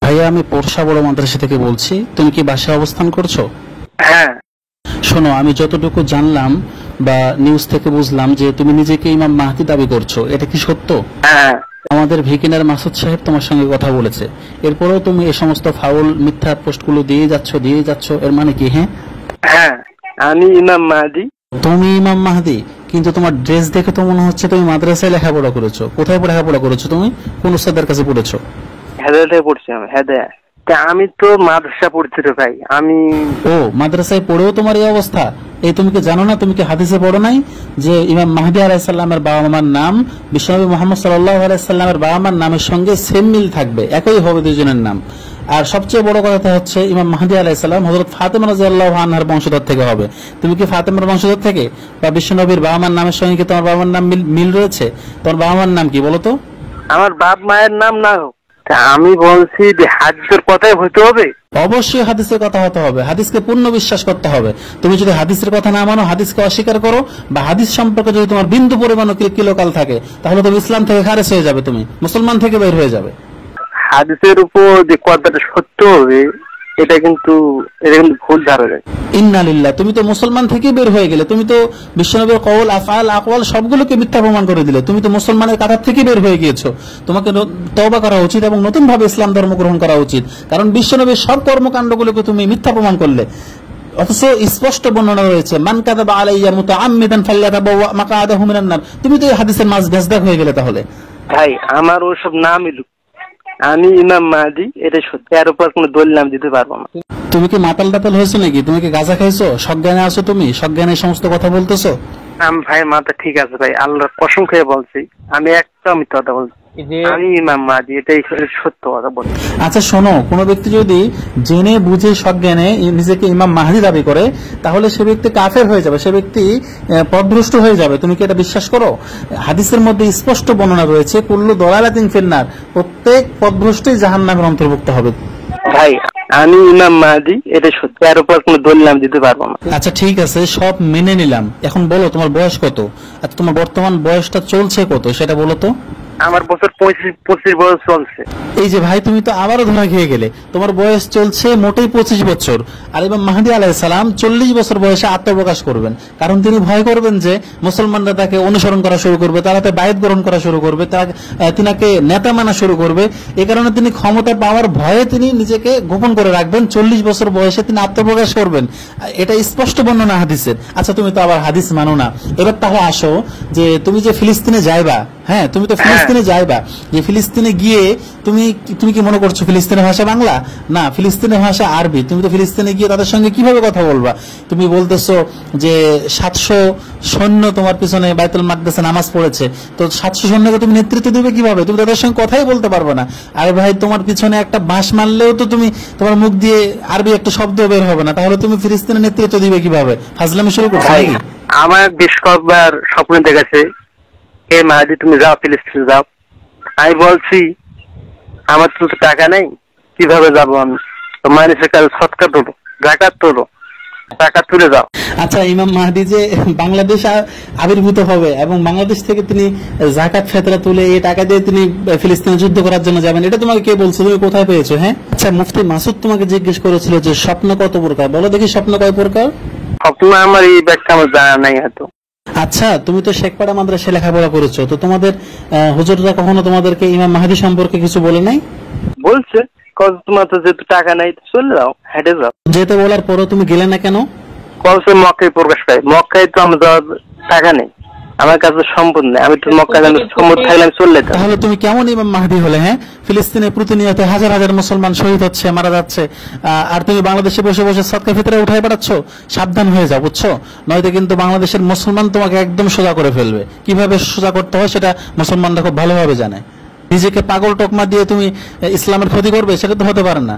ভাইয়া, আমি পোরশা বড় মাদ্রাসা থেকে বলছি। তুমি কি বাসায় অবস্থান করছো? হ্যাঁ। শোনো, আমি যতটুকু জানলাম বা নিউজ থেকে বুঝলাম যে তুমি নিজেকে ইমাম মাহদি দাবি করছো, এটা কি সত্য? হ্যাঁ। আমাদের ভিকিনার মাসুদ সাহেব তোমার সঙ্গে কথা বলেছে, এরপরেও তুমি এই সমস্ত ফাউল মিথ্যা পোস্টগুলো দিয়ে যাচ্ছ, এর মানে কি? হ্যাঁ হ্যাঁ, আমি ইমাম মাহদি। তুমি ইমাম মাহদি, কিন্তু তোমার ড্রেস দেখে তো মনে হচ্ছে তুমি মাদ্রাসায় লেখাপড়া করেছো। কোথায় লেখাপড়া করেছো তুমি? কোন উস্তাদের কাছে পড়েছো? হেদায়াতে পড়ছি আমি, হেদায়া। আমি তো মাদ্রাসা পড়ছি রে ভাই। আমি মাদ্রাসায় পড়েও তোমার এই অবস্থা? এই তুমি কি জানো না, তুমি কি হাদিসে পড়ো নাই যে ইমাম মাহদি আলাইহিস সালামের বাবা মার নাম বিশ্বনবী মুহাম্মদ সাল্লাল্লাহু আলাইহি সাল্লামের বাবা মার নামের সঙ্গে সেম মিল থাকবে, একই হবে দুজনের নাম। আর সবচেয়ে বড় কথা হচ্ছে ইমাম মাহদি আলাইহিস সালাম হযরত ফাতেমা রাদিয়াল্লাহু আনহার বংশধর থেকে হবে। তুমি কি ফাতেমার বংশধর থেকে? বা বিশ্বনবীর বাবা মার নামের সঙ্গে কি তোমার বাবা মার নাম মিল রয়েছে? তোমার বাবা মার নাম কি বলো তো? আমার বাপ মায়ের নাম না হোক, আমি বলছি যে হাদিসের কথাই হইতে হবে। অবশ্যই হাদিসের কথা হতে হবে, হাদিসকে পূর্ণ বিশ্বাস করতে হবে। তুমি যদি হাদিসের কথা না মানো, হাদিসকে অস্বীকার করো, বা হাদিস সম্পর্কে যদি তোমার বিন্দু পরিমাণ কিলোকাল থাকে, তাহলে তুমি ইসলাম থেকে খারেজ হয়ে যাবে, তুমি মুসলমান থেকে বের হয়ে যাবে। হাদিসের উপর যে কথাটা সত্য হবে, এটা কিন্তু ভুল ধারণা। ইন্না লিল্লাহ, তুমি তো মুসলমান থেকে বের হয়ে গেলে। তুমি তো বিশ্বনবীর কওল, আফআল, আকওয়াল সবগুলোকে মিথ্যা প্রমাণ করে দিলে। তুমি তো মুসলমানের কাতার থেকে বের হয়ে গিয়েছো। তোমাকে তওবা করা উচিত এবং নতুন ভাবে ইসলাম ধর্ম গ্রহণ করা উচিত, কারণ বিশ্বনবীর সব কর্মকাণ্ডগুলোকে তুমি মিথ্যা প্রমাণ করলে। অথচ স্পষ্ট বর্ণনা রয়েছে, মান কাযাবা আলাইয়া মুতাআম্মিদান ফাল্যাতাবাওয়া মাকআদাহু মিনান নার। তুমি তো এই হাদিসের মাঝ ভেজদাক হয়ে গেলে। তাহলে ভাই, আমার ওসব নাম মিলুক, আমি ইমাম মাহদি, এটা সত্যি। এর উপর কোনো দলিল নাম দিতে পারবো না। তুমি কি মাতাল টাতাল হয়েছো নাকি? তুমি কি গাঁজা খাইছো? সজ্ঞানে আছো তুমি? সজ্ঞানে সমস্ত কথা বলতেছো? ভাই, মাথা ঠিক আছে ভাই, আল্লাহর কসম খেয়ে বলছি, আমি একটা মিথ্যা কথা বলছি। আমি ইমাম মাহদি, এটাই সত্য কথা বলছি। আচ্ছা শোনো, কোন ব্যক্তি যদি জেনে বুঝে সজ্ঞানে নিজেকে ইমাম মাহদি দাবি করে, তাহলে সে ব্যক্তি কাফের হয়ে যাবে, সে ব্যক্তি পথভ্রষ্ট হয়ে যাবে। তুমি কি এটা বিশ্বাস করো? হাদিসের মধ্যে স্পষ্ট বর্ণনা রয়েছে, কুল্লু দলালাতিন ফিন্নার, প্রত্যেক পথভ্রষ্টই জাহান্নামের অন্তর্ভুক্ত হবে। ভাই, আমি ইমাম মাহদি, এটা সত্যি। এর উপর কোনো দলিল নাম দিতে পারবো না। আচ্ছা ঠিক আছে, সব মেনে নিলাম। এখন বলো তোমার বয়স কত? আচ্ছা, তোমার বর্তমান বয়সটা চলছে কত সেটা বলো তো। আমার বছর 25 বয়স চলছে। এই যে ভাই, তুমি তো আবারও ধরা খেয়ে গেলে। তোমার বয়স চলছে মোটেই 25 বছর, আর ইমাম মাহদি আলাইহিস সালাম 40 বছর বয়সে আত্মপ্রকাশ করবেন। কারণ তিনি ভয় করবেন যে মুসলমানরা তাকে অনুসরণ করা শুরু করবে, তারা তাকে বায়াত গ্রহণ করা শুরু করবে, তিনাকে নেতা মানা শুরু করবে। এই কারণে তিনি ক্ষমতা পাওয়ার ভয়ে তিনি নিজেকে গোপন করে রাখবেন। 40 বছর বয়সে তিনি আত্মপ্রকাশ করবেন, এটা স্পষ্ট বর্ণনা হাদিসের। আচ্ছা, তুমি তো আবার হাদিস মানো না। এবার তাহলে আসো যে তুমি যে ফিলিস্তিনে যাইবা, হ্যাঁ তুমি তো ফিলিস্তিনে যাইবা, যে ফিলিস্তিনে গিয়ে তুমি কি মনে করছো ফিলিস্তিনের ভাষা বাংলা? না, ফিলিস্তিনের ভাষা আরবি। তুমি তো ফিলিস্তিনে গিয়ে তাদের সঙ্গে কিভাবে কথা বলবা? তুমি বলতেছো যে 700 সৈন্য তোমার পিছনে বাইতুল মাকদেসে নামাজ পড়েছে, তো 700 সৈন্যকে তুমি নেতৃত্ব দিবে কিভাবে? তুমি তাদের সঙ্গে কথাই বলতে পারবে না। আরে ভাই, তোমার পিছনে একটা বাঁশ মারলেও তো তোমার মুখ দিয়ে আরবি একটা শব্দ বের হবে না, তাহলে তুমি ফিলিস্তিনের নেতৃত্ব দিবে কিভাবে? ফাজলামি শুরু করছো নাকি? আমার বেশ কয়েকবার স্বপ্ন দেখেছে, হে মাহদি তুমি যাও, ফিলিস্তিন যাও। আমি বলছি আমার তো টাকা নেই, কিভাবে যাবো আমি? তো মানুষের কাছে সৎকার তোলো, জাকাত তোলো, টাকা তুলে যাও। আচ্ছা, ইমাম মাহদি যে বাংলাদেশ আবির্ভূত হবে এবং বাংলাদেশ থেকে তিনি জাকাত ফেতরা তুলে এই টাকা দিয়ে তিনি ফিলিস্তিনে যুদ্ধ করার জন্য যাবেন, এটা তোমাকে কে বলছো? তুমি কোথায় পেয়েছো? হ্যাঁ আচ্ছা, মুফতি মাসুদ তোমাকে জিজ্ঞেস করেছিল যে স্বপ্ন কত প্রকার, বলো দেখি স্বপ্ন কয় প্রকার? স্বপ্ন আমার এই ব্যাখ্যা আমার জানা নাই হয়তো। আচ্ছা, তুমি তো শেখপাড়া মাদ্রাসায় লেখাপড়া করেছো, তো তোমাদের হুজুররা কখনো তোমাদেরকে ইমাম মাহদি সম্পর্কে কিছু বলে নাই? বলছে, তোমার তো যেহেতু টাকা নাই চলে যাও, হেঁটে যাও। যেতে বলার পরও তুমি গেলে না কেন? কলসে মক্কায় প্রকাশ পাই, মক্কায় তো আমার যাওয়ার টাকা নেই, আমার কাছে সম্পদ নেই। আমি তো মক্কায় সম্পদ থাকলে আমি চলে যেতাম। তাহলে তুমি কেমন ইমাম মাহদি হলে? হ্যাঁ, ফিলিস্তিনে প্রতিনিয়ত হাজার হাজার মুসলমান শহীদ হচ্ছে, মারা যাচ্ছে, আর তুমি বাংলাদেশে বসে বসে সদকা ফিতরা উঠাই বেড়াচ্ছ। সাবধান হয়ে যাও, বুঝছো? নয়তো কিন্তু বাংলাদেশের মুসলমান তোমাকে একদম সোজা করে ফেলবে। কিভাবে সোজা করতে হয় সেটা মুসলমানরা খুব ভালোভাবে জানে। নিজেকে পাগল টকমা দিয়ে তুমি ইসলামের ক্ষতি করবে, সেটা তো হতে পারে না।